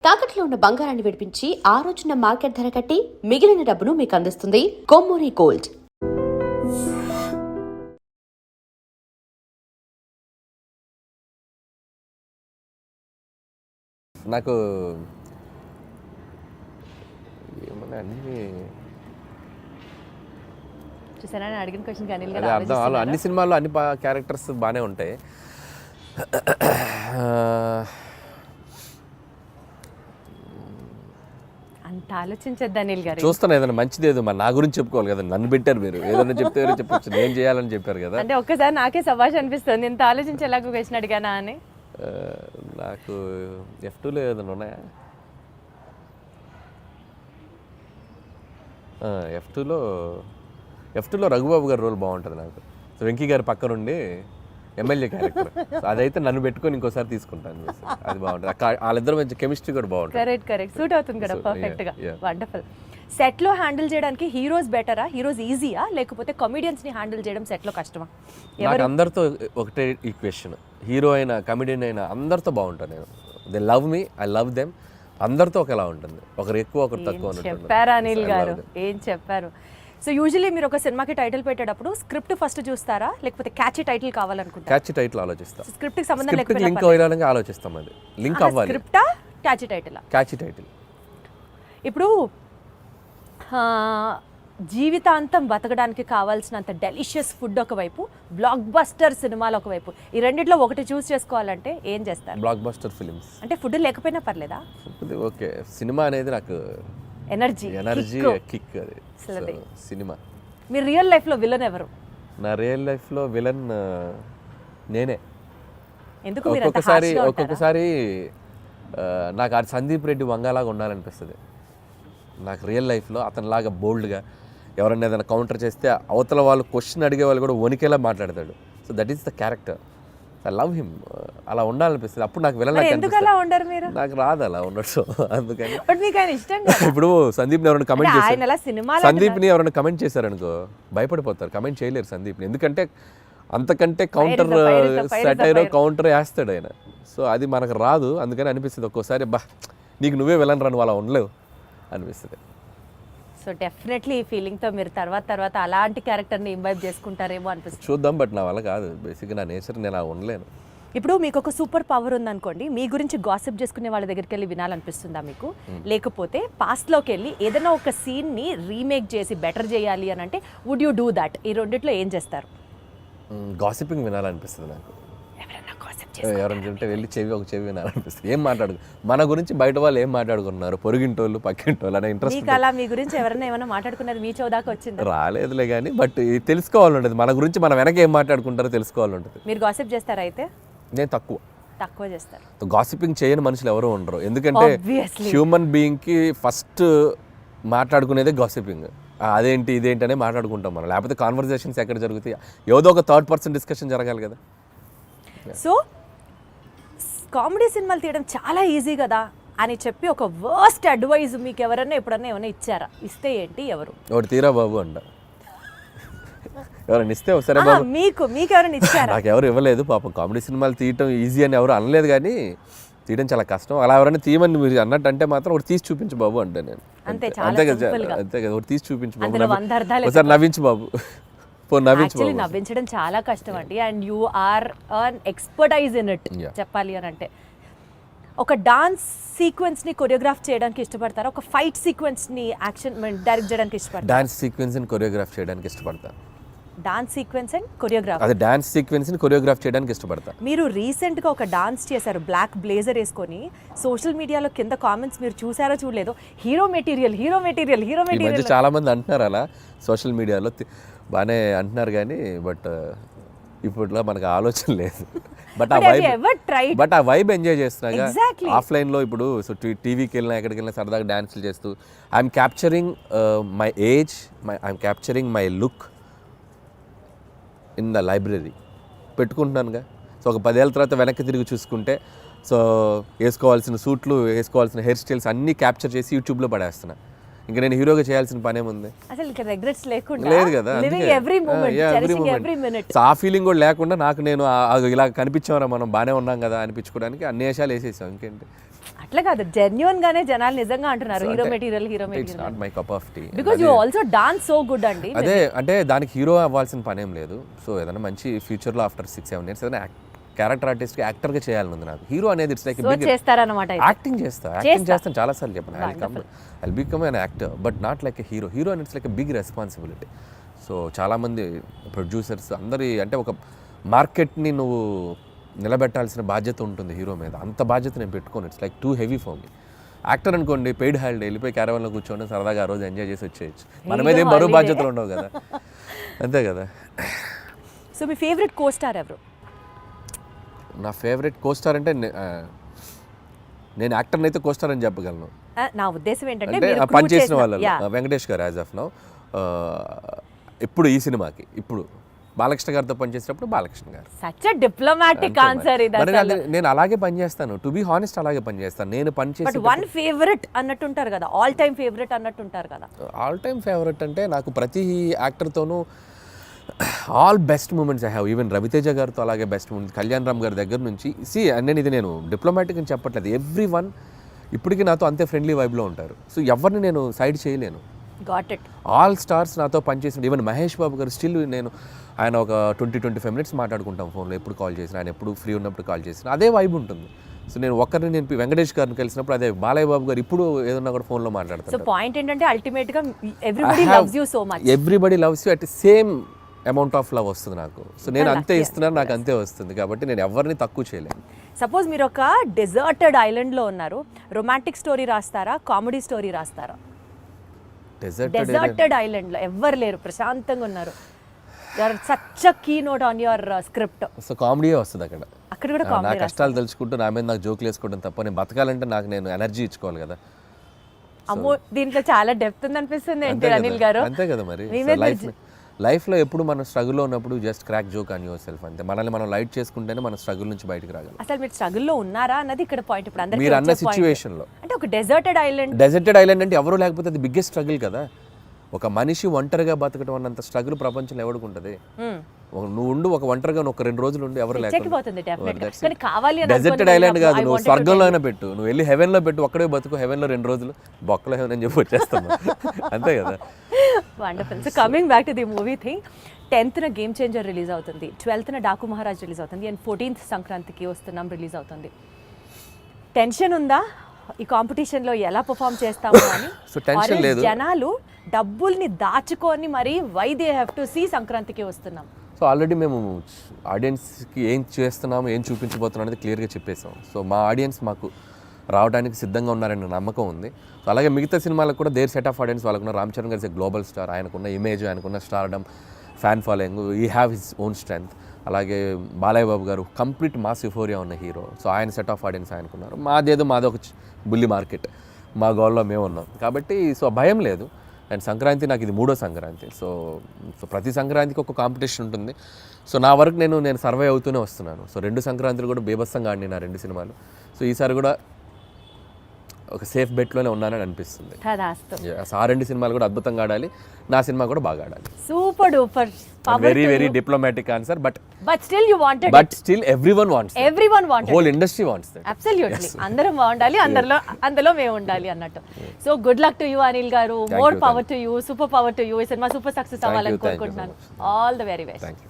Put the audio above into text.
తాకట్లో ఉన్న బంగారాన్ని విడిపించి ఆ రోజున మార్కెట్ ధర కట్టి మిగిలిన డబ్బును మీకు అందిస్తుంది కొమ్మూరి గోల్డ్. నాకు ఏమన్నా అన్ని చూసారా అడిగిన క్వశ్చన్ అనిల్ అదే అర్థం అన్ని సినిమాల్లో అన్ని క్యారెక్టర్స్ బాగానే ఉంటాయి. అంత ఆలోచించద్దు అనిల్ గారు. చూస్తాను ఏదైనా మంచిది ఏదో మరి నా గురించి చెప్పుకోవాలి కదా, నన్ను పెట్టారు మీరు, ఏదైనా చెప్తే చెప్పచ్చు, నేను చేయాలని చెప్పారు కదా. అంటే ఒక్కసారి నాకే సభాష్ అనిపిస్తుంది ఇంత ఆలోచించేలాగా క్వశ్చన్ అడిగానా అని. నాకు F2లో ఏదైనా ఉన్నాయా? F2లో రఘుబాబు గారి రోల్ బాగుంటుంది నాకు. సో వెంకీ గారి పక్క నుండి ఎమ్మెల్యే క్యారెక్టర్, అదైతే నన్ను పెట్టుకొని ఇంకోసారి తీసుకుంటాను. అది బాగుంటుంది, వాళ్ళిద్దరు మంచి కెమిస్ట్రీ కూడా బాగుంటుంది. కరెక్ట్ సూట్ అవుతుంది కదా పర్ఫెక్ట్ గా. వండర్ఫుల్. సెట్ లో హ్యాండిల్ చేయడానికి హీరోస్ బెటరా, హీరోస్ ఈజీయా, లేకపోతే కమెడియన్స్ ని హ్యాండిల్ చేయడం సెట్ లో కష్టమా? నాకు అందరితో ఒకటే ఈక్వేషన్, హీరో అయినా కమెడియన్ అయినా అందరితో బాగుంటాను నేను. They love me, I love them. అందరితో ఒకలా ఉంటుంది, ఒకరు ఎక్కువ ఒకరు తక్కువ. చెప్పారు అనిల్ గారు, ఏం చెప్పారు. సో యూజువల్లీ మీరు ఒక సినిమాకి టైటిల్ పెట్టేటప్పుడు స్క్రిప్ట్ ఫస్ట్ చూస్తారా, లేకపోతే క్యాచీ టైటిల్ కావాలనుకుంటారా? క్యాచీ టైటిల్ ఆలోచిస్తా. స్క్రిప్ట్ కి సంబంధం లేకపోతే లింక్ అవ్వాలని ఆలోచిస్తాం. అది లింక్ అవ్వాలి. స్క్రిప్టా క్యాచీ టైటిల్? Catchy title. ఇప్పుడు జీవితాంతం బతకడానికి కావాల్సినంత డెలిషియస్ ఫుడ్ ఒకవైపు, బ్లాక్ బస్టర్ సినిమాలు ఒకవైపు, ఈ రెండిట్లో ఒకటి చూస్ చేసుకోవాలంటే ఏం చేస్తారు? Block buster films. అంటే ఫుడ్ లేకపోయినా పర్లేదా? ఓకే, సినిమా అనేది నాకు ఎనర్జీ కిక్. అది సినిమా. మీ రియల్ లైఫ్ లో విలన్ ఎవరు? నా రియల్ లైఫ్ లో విలన్ నేనే. ఎందుకు? ఒక్కొక్కసారి నాకు అది సందీప్ రెడ్డి వంగలాగా ఉండాలనిపిస్తుంది. నాకు రియల్ లైఫ్లో అతనిలాగా బోల్డ్గా ఎవరైనా ఏదైనా కౌంటర్ చేస్తే అవతల వాళ్ళు క్వశ్చన్ అడిగే వాళ్ళు కూడా వణికేలా మాట్లాడతాడు. So that is the character. I love him. అలా ఉండాలనిపిస్తుంది. అప్పుడు నాకు విలన్ నాకు రాదు అలా ఉండొచ్చు. అందుకని ఇప్పుడు సందీప్ని ఎవరైనా కమెంట్ చేశారు, సందీప్ని ఎవరైనా కమెంట్ చేశారనుకో భయపడిపోతారు, కమెంట్ చేయలేరు సందీప్ని. ఎందుకంటే అంతకంటే కౌంటర్ సెటైరో కౌంటర్ వేస్తాడు ఆయన. సో అది మనకు రాదు. అందుకని అనిపిస్తుంది ఒక్కోసారి, బా నీకు నువ్వే విలన్ రాను అలా ఉండలేవు అనిపిస్తుంది. సో డెఫినెట్లీ ఈ ఫీలింగ్తో మీరు తర్వాత అలాంటి క్యారెక్టర్ని ఇంవైబ్ చేసుకుంటారేమో అనిపిస్తుంది. చూద్దాం, బట్ నా వల్ల కాదు. బేసిక్గా నా నేచర్, నేను అలా ఉండలేను. ఇప్పుడు మీకు ఒక సూపర్ పవర్ ఉందనుకోండి, మీ గురించి గాసిప్ చేసుకునే వాళ్ళ దగ్గరికి వెళ్ళి వినాలనిపిస్తుందా మీకు? లేకపోతే పాస్ట్లోకి వెళ్ళి ఏదైనా ఒక సీన్ని రీమేక్ చేసి బెటర్ చేయాలి అని అంటే వుడ్ యూ డూ దాట్? ఈ రెండిట్లో ఏం చేస్తారు? గాసిపింగ్ వినాలనిపిస్తుంది నాకు. ఎవరైనా చెప్తే వెళ్ళి ఒక చెవి వినాలనిపిస్తుంది. ఏం మన గురించి బయట వాళ్ళు ఏం మాట్లాడుకున్నారు, పొరుగింటోళ్ళు పక్కింటోళ్ళు అనే ఇంట్రెస్ట్. అలా మీ గురించి ఎవరైనా ఏమైనా మాట్లాడుకున్నది మీ చౌదాకా వచ్చింది? రాలేదులే కానీ, బట్ తెలుసుకోవాలంటది. మన గురించి మనం వెనక ఏం మాట్లాడుకుంటారో తెలుసుకోవాలంటది. మీరు గాసిప్ చేస్తారా? అయితే నేను తక్కువ చేస్తారు. గాసిపింగ్ చేయని మనుషులు ఎవరు ఉండరు. ఎందుకంటే హ్యూమన్ బీయింగ్కి ఫస్ట్ మాట్లాడుకునేదే గాసిపింగ్. అదేంటి ఇదేంటి అనే మాట్లాడుకుంటాం మనం. లేకపోతే కాన్వర్జేషన్స్ ఎక్కడ జరుగుతాయి? ఏదో ఒక థర్డ్ పర్సన్ డిస్కషన్ జరగాలి కదా. సో కామెడీ సినిమాలు తీయడం చాలా ఈజీ కదా అని చెప్పి ఒక వర్స్ట్ అడ్వైజ్ మీకు ఎవరైనా ఎప్పుడన్నా ఏమైనా ఇచ్చారా? ఇస్తే ఏంటి, ఎవరు? ఒకటి తీరా బాబు అంట. ఎవరైనా ఇస్తే సరే బాబు. మీకు ఎవరైనా ఇచ్చారా? నాకు ఎవరు ఇవ్వలేదు పాపం. కామెడీ సినిమాలు తీయటం ఈజీ అని ఎవరు అనలేదు, కానీ తీయడం చాలా కష్టం. అలా ఎవరైనా తీయమని మీరు అన్నట్టు అంటే మాత్రం ఒకటి తీసి చూపించు బాబు అంటే నేను అంతే కదా. ఒకటి తీసి చూపించు బాబు, ఒకసారి నవ్వించు బాబు. నవ్వించడం చాలా కష్టం అండి. And you are an expertise in it చెప్పాలి అని అంటే. ఒక డాన్స్ సీక్వెన్స్ ని కొరియోగ్రాఫ్ చేయడానికి ఇష్టపడతారా? ఒక ఫైట్ సీక్వెన్స్ ని యాక్షన్ డైరెక్ట్ చేయడానికి ఇష్టపడతారా? డాన్స్ సీక్వెన్స్ ని కొరియోగ్రాఫ్ చేయడానికి ఇష్టపడతా. Dance sequence and choreograph? అదే డాన్స్ సీక్వెన్స్ ని కొరియోగ్రాఫ్ చేయడానికి ఇష్టపడతా. మీరు రీసెంట్ గా ఒక డాన్స్ చేశారు బ్లాక్ బ్లేజర్ వేసుకొని. సోషల్ మీడియాలో కింద కామెంట్స్ మీరు చూసారో చూడలేదో, హీరో మెటీరియల్. చాలా మంది అంటున్నారు అలా సోషల్ మీడియాలో, బాగానే అంటున్నారు కానీ, బట్ ఇప్పట్లో మనకు ఆలోచన లేదు. బట్ ఆ వైబ్ ఎంజాయ్ చేస్తున్నాగా ఆఫ్లైన్లో. ఇప్పుడు సో టీవీకి వెళ్ళినా ఎక్కడికి వెళ్ళినా సరదాగా డ్యాన్సులు చేస్తూ I'm capturing my age, I'm capturing my look in the library పెట్టుకుంటున్నానుగా. సో ఒక 10 ఏళ్ళ తర్వాత వెనక్కి తిరిగి చూసుకుంటే, సో వేసుకోవాల్సిన సూట్లు, వేసుకోవాల్సిన హెయిర్ స్టైల్స్ అన్నీ క్యాప్చర్ చేసి యూట్యూబ్లో పడేస్తున్నా. ఇంకా నేను హీరోగా చేయాల్సిన పనేముంది? లేదు కదా. ఆ ఫీలింగ్ కూడా లేకుండా నాకు నేను ఇలా కనిపించామరా మనం బాగానే ఉన్నాం కదా అనిపించుకోవడానికి అన్ని వేషాలు వేసేసాం. ఇంకేంటి, అట్లా కాదు, జెన్యున్ గానే జనాలు నిజంగా అంటున్నారు So, హీరో అంటే material it's not my cup of tea. Because you also dance so good అండి. అదే అంటే దానికి హీరో అవ్వాల్సిన పని ఏం లేదు. సో ఏదైనా మంచి ఫ్యూచర్లో ఆఫ్టర్ 6-7 years ఏదైనా క్యారెక్టర్ ఆర్టిస్ట్కి యాక్టర్గా చేయాలని ఉంది నాకు. హీరో అనేది ఇట్స్ లైక్ సో చేస్తారన్నమాట. యాక్టింగ్ చేస్తాను చాలాసార్లు చెప్పాను. I become an actor but not like a hero. Hero అని it's like a big responsibility. So చాలామంది ప్రొడ్యూసర్స్ అందరి అంటే ఒక మార్కెట్ని నువ్వు నిలబెట్టాల్సిన బాధ్యత ఉంటుంది హీరో మీద. అంత బాధ్యత నేను పెట్టుకోను. It's like too heavy for me. Actor అనుకోండి, పెయిడ్ హాలిడే వెళ్ళిపోయి క్యారవాన్లో కూర్చొని సరదాగా ఆ రోజు ఎంజాయ్ చేసి వచ్చేయచ్చు. మన మీద ఏం బరువు బాధ్యతలు ఉండవు కదా, అంతే కదా. సో మీ ఫేవరెట్ కో స్టార్ ఎవరు? నా ఫేవరెట్ కో స్టార్ అంటే నేను యాక్టర్ని అయితే కో స్టార్ అని చెప్పగలను. నా ఉద్దేశం ఏంటంటే అంటే మీరు పనిచేసిన వాళ్ళు వెంకటేష్ గారు యాజ్ ఆఫ్ నౌ. ఇప్పుడు ఈ సినిమాకి ఇప్పుడు బాలకృష్ణ గారితో పనిచేసినప్పుడు బాలకృష్ణ గారు. సచ్ ఎ డిప్లొమాటిక్ ఆన్సర్ ఇది. నేను అలాగే పనిచేస్తాను, టు బి హానెస్ట్ అలాగే పనిచేస్తాను. నేను పనిచేసి బట్ వన్ ఫేవరెట్ అన్నట్టుంటారు కదా, ఆల్ టైమ్ ఫేవరెట్ అన్నట్టుంటారు కదా. ఆల్ టైమ్ ఫేవరెట్ అంటే నాకు ప్రతి యాక్టర్తోనూ all best moments I have. Even Raviteja గారితో అలాగే బెస్ట్ మూమెంట్స్, కళ్యాణ్ రామ్ గారి దగ్గర నుంచి. నేను డిప్లొమాటిక్ అని చెప్పట్లేదు. ఎవ్రీ వన్ ఇప్పటికీ నాతో అంతే ఫ్రెండ్లీ వైబ్లో ఉంటారు. సో ఎవరిని నేను సైడ్ చేయలేను. Got it. ఆల్ స్టార్స్ నాతో పనిచేసిన, ఈవెన్ మహేష్ బాబు గారు స్టిల్ ఆయన ఒక 20-25 minutes మాట్లాడుకుంటాం ఫోన్లో. ఎప్పుడు కాల్ చేసిన, ఆయన ఎప్పుడు ఫ్రీ ఉన్నప్పుడు కాల్ చేసిన అదే వైబ్ ఉంటుంది. సో నేను వెంకటేష్ గారిని కలిసినప్పుడు అదే, బాలయ్య బాబు గారు ఇప్పుడు ఏదన్నా కూడా ఫోన్లో మాట్లాడతారు. సో పాయింట్ ఏంటంటే అల్టిమేట్ గా everybody loves you so much. Everybody loves you at same amount of love వస్తుంది నాకు. సో నేను అంతే ఇస్తున్నాను, నాకు అంతే వస్తుంది. కాబట్టి నేను ఎవరిని తక్కువ చేయలేను. సపోజ్ మీరు ఒక డెజర్టెడ్ ఐలాండ్లో ఉన్నారు, రొమాంటిక్ స్టోరీ రాస్తారా, కామెడీ స్టోరీ రాస్తారా? డెజర్టెడ్ ఐలాండ్లో ఎవ్వరు లేరు, ప్రశాంతంగా ఉన్నారు, such a key note on your script. So comedy వస్తుంది అక్కడ. అక్కడ కూడా నా కామెడీ. కష్టాలు తెలుసుకుంటూ నా మీద నాకు జోకులు వేసుకోవడం తప్ప, నేను బతకాలంటే నేను ఎనర్జీ ఇచ్చుకోవాలి కదా. అమ్మో, దీంట్లో చాలా డెప్త్ ఉంది అనిపిస్తుంది ఏంటి అనిల్ గారు? అంతే కదా మరి. లైఫ్లో ఎప్పుడు మనం స్ట్రగుల్లో ఉన్నప్పుడు just crack joke on your self అంతే. మనల్ని మనం లైట్ చేసుకుంటేనే మన స్ట్రగుల్ నుంచి బయటకు రాగలం. అసలు మీరు స్ట్రగుల్లో ఉన్నారా అన్నది ఇక్కడ పాయింట్. ఇప్పుడు అందరికీ మీరు అన్న సిచ్యువేషన్లో అంటే ఒక డెజర్టెడ్ ఐలాండ్ అంటే ఎవరు లేకపోతే అది బిగ్గెస్ట్ స్ట్రగుల్ కదా. ఒక మనిషి ఒంటరిగా బతకడం అన్నంత స్ట్రగుల్ ప్రపంచంలో ఎవరికి ఉంటుంది? నువ్వు ఉండు, ఒక ఒంటరిగా ఒక 2 రోజులు ఉండి ఎవరు లేకపోతే. డెజర్టెడ్ ఐలాండ్ కాదు, నువ్వు స్వర్గంలో అయినా పెట్టు, నువ్వు వెళ్ళి హెవెన్లో పెట్టు, ఒక్కడే బతుకు, హెవెన్లో 2 రోజులు బొక్కలో హెవెన్ అని చెప్పి వచ్చేస్తాను. అంతే కదా. Wonderful. So coming back to the movie thing, 10th game changer release అవుతుంది, 12th డాకు మహారాజ్ రిలీజ్ అవుతుంది, అండ్ 14th సంక్రాంతికి వస్తున్నాం రిలీజ్ అవుతుంది. టెన్షన్ ఉందా ఈ కాంపిటీషన్లో ఎలా పర్ఫామ్ చేస్తాము అని? సో టెన్షన్ లేదు. జనాలు డబ్బుల్ని దాచుకొని మరి why they have to see సంక్రాంతికి వస్తున్నాం. సో ఆల్రెడీ మేము ఆడియన్స్కి ఏం చేస్తున్నాము, ఏం చూపించబోతున్నాం అనేది క్లియర్గా చెప్పేసాం. సో మా ఆడియన్స్ మాకు రావడానికి సిద్ధంగా ఉన్నారనే నమ్మకం ఉంది. సో అలాగే మిగతా సినిమాలకు కూడా దేర్ సెట్ ఆఫ్ ఆడియన్స్ వాళ్ళకున్న. రామ్ చరణ్ గారి గ్లోబల్ స్టార్, ఆయనకున్న ఇమేజ్, ఆయనకున్న స్టార్డమ్, ఫ్యాన్ ఫాలోయింగ్, ఈ హ్యావ్ హిస్ ఓన్ స్ట్రెంగ్త్. అలాగే బాలయ్య బాబు గారు కంప్లీట్ మాస్ యుఫోరియా ఉన్న హీరో. సో ఆయన సెట్ ఆఫ్ ఆడియన్స్ ఆయనకున్నారు. మాదొక బుల్లి మార్కెట్, మా గోల్లో మేము ఉన్నాం కాబట్టి సో భయం లేదు. అండ్ సంక్రాంతి నాకు ఇది 3వ సంక్రాంతి. సో ప్రతి సంక్రాంతికి ఒక కాంపిటీషన్ ఉంటుంది. సో నా వరకు నేను సర్వే అవుతూనే వస్తున్నాను. సో 2 సంక్రాంతులు కూడా బీభత్సంగా ఆడినాయి నా 2 సినిమాలు. సో ఈసారి కూడా ఒక సేఫ్ బెట్లోనే ఉన్నానని అనిపిస్తుంది. ఆ 2 సినిమాలు కూడా అద్భుతంగా ఆడాలి, నా సినిమా కూడా బాగా ఆడాలి. Super duper. Very diplomatic answer, but still you wanted, but still everyone wants, whole industry wants that. Absolutely. అందరం బాగుండాలి, అందులో మేము ఉండాలి అన్నట్టు. So good luck to you Anil garu, more power to you, super power to you. ఈ సినిమా super success అవ్వాలని కోరుకుంటున్నాను. All the very best.